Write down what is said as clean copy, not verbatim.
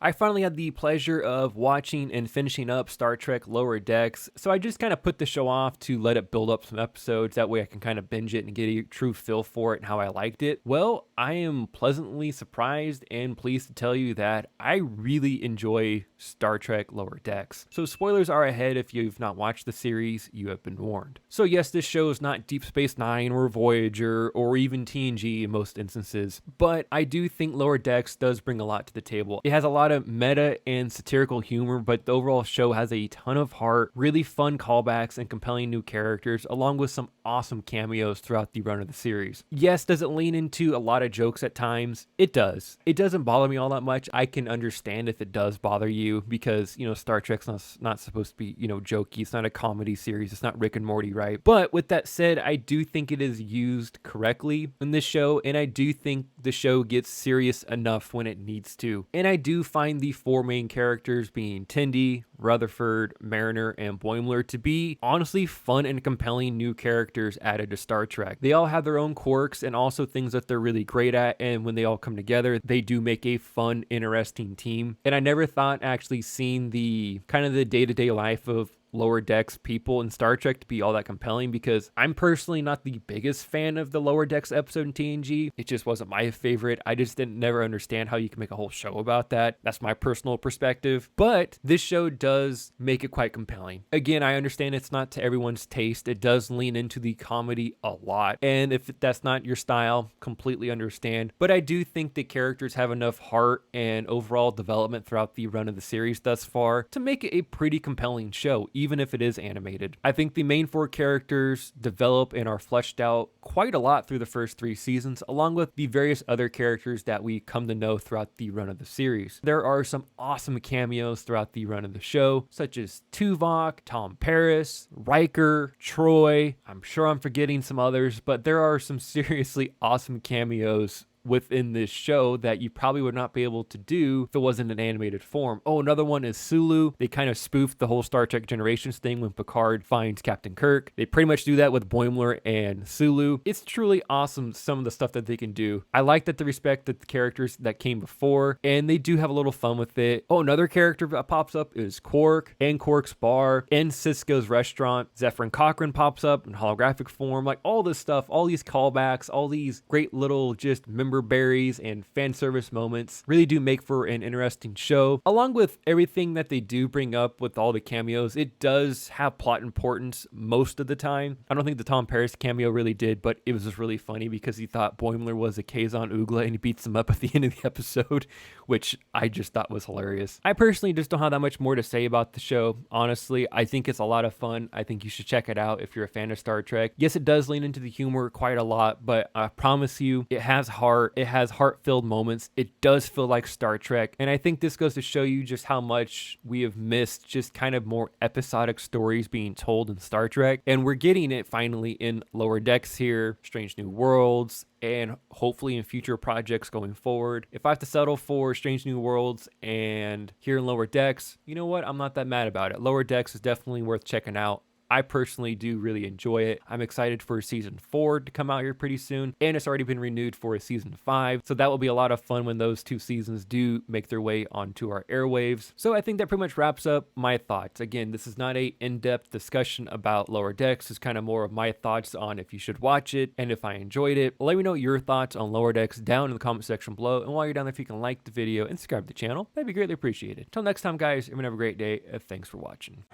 I finally had the pleasure of watching and finishing up Star Trek Lower Decks, so I just kind of put the show off to let it build up some episodes. That way I can kind of binge it and get a true feel for it and how I liked it. Well, I am pleasantly surprised and pleased to tell you that I really enjoy Star Trek Lower Decks. So spoilers are ahead. If you've not watched the series, you have been warned. So yes, this show is not Deep Space Nine or Voyager or even TNG in most instances, but I do think Lower Decks does bring a lot to the table. It has a lot of meta and satirical humor, but the overall show has a ton of heart, really fun callbacks, and compelling new characters, along with some awesome cameos throughout the run of the series. Yes, does it lean into a lot of jokes at times? It does. It doesn't bother me all that much. I can understand if it does bother you because, Star Trek's not supposed to be, jokey. It's not a comedy series. It's not Rick and Morty, right? But with that said, I do think it is used correctly in this show, and I do think the show gets serious enough when it needs to. And I do find the four main characters, being Tendi, Rutherford, Mariner, and Boimler, to be honestly fun and compelling new characters added to Star Trek. They all have their own quirks and also things that they're really great at, and when they all come together, they do make a fun, interesting team. And I never thought actually seeing the kind of the day-to-day life of Lower Decks people in Star Trek to be all that compelling, because I'm personally not the biggest fan of the Lower Decks episode in TNG. It just wasn't my favorite. I just didn't never understand how you can make a whole show about that. That's my personal perspective. But this show does make it quite compelling. Again, I understand it's not to everyone's taste. It does lean into the comedy a lot. And if that's not your style, completely understand. But I do think the characters have enough heart and overall development throughout the run of the series thus far to make it a pretty compelling show, even if it is animated. I think the main four characters develop and are fleshed out quite a lot through the first 3 seasons, along with the various other characters that we come to know throughout the run of the series. There are some awesome cameos throughout the run of the show, such as Tuvok, Tom Paris, Riker, Troy. I'm sure I'm forgetting some others, but there are some seriously awesome cameos within this show that you probably would not be able to do if it wasn't an animated form. Oh, another one is Sulu. They kind of spoofed the whole Star Trek Generations thing when Picard finds Captain Kirk. They pretty much do that with Boimler and Sulu. It's truly awesome, some of the stuff that they can do. I like that they respect the characters that came before, and they do have a little fun with it. Oh, another character that pops up is Quark, and Quark's bar, and Cisco's restaurant. Zephyrin Cochrane pops up in holographic form. Like, all this stuff, all these callbacks, all these great little just member berries and fan service moments really do make for an interesting show. Along with everything that they do bring up with all the cameos, it does have plot importance most of the time. I don't think the Tom Paris cameo really did, but it was just really funny because he thought Boimler was a Kazon Oogla and he beats him up at the end of the episode, which I just thought was hilarious. I personally just don't have that much more to say about the show. Honestly, I think it's a lot of fun. I think you should check it out if you're a fan of Star Trek. Yes, it does lean into the humor quite a lot, but I promise you, it has heart. It has heart-filled moments. It does feel like Star Trek. And I think this goes to show you just how much we have missed just kind of more episodic stories being told in Star Trek. And we're getting it finally in Lower Decks here, Strange New Worlds, and hopefully in future projects going forward. If I have to settle for Strange New Worlds and here in Lower Decks, you know what? I'm not that mad about it. Lower Decks is definitely worth checking out. I personally do really enjoy it. I'm excited for season 4 to come out here pretty soon, and it's already been renewed for a season 5, so that will be a lot of fun when those 2 seasons do make their way onto our airwaves. So I think that pretty much wraps up my thoughts. Again, this is not a in-depth discussion about Lower Decks. It's kind of more of my thoughts on if you should watch it and if I enjoyed it. Let me know your thoughts on Lower Decks down in the comment section below, and while you're down there, if you can like the video and subscribe to the channel, that'd be greatly appreciated. Until next time, guys, everyone have a great day, and thanks for watching.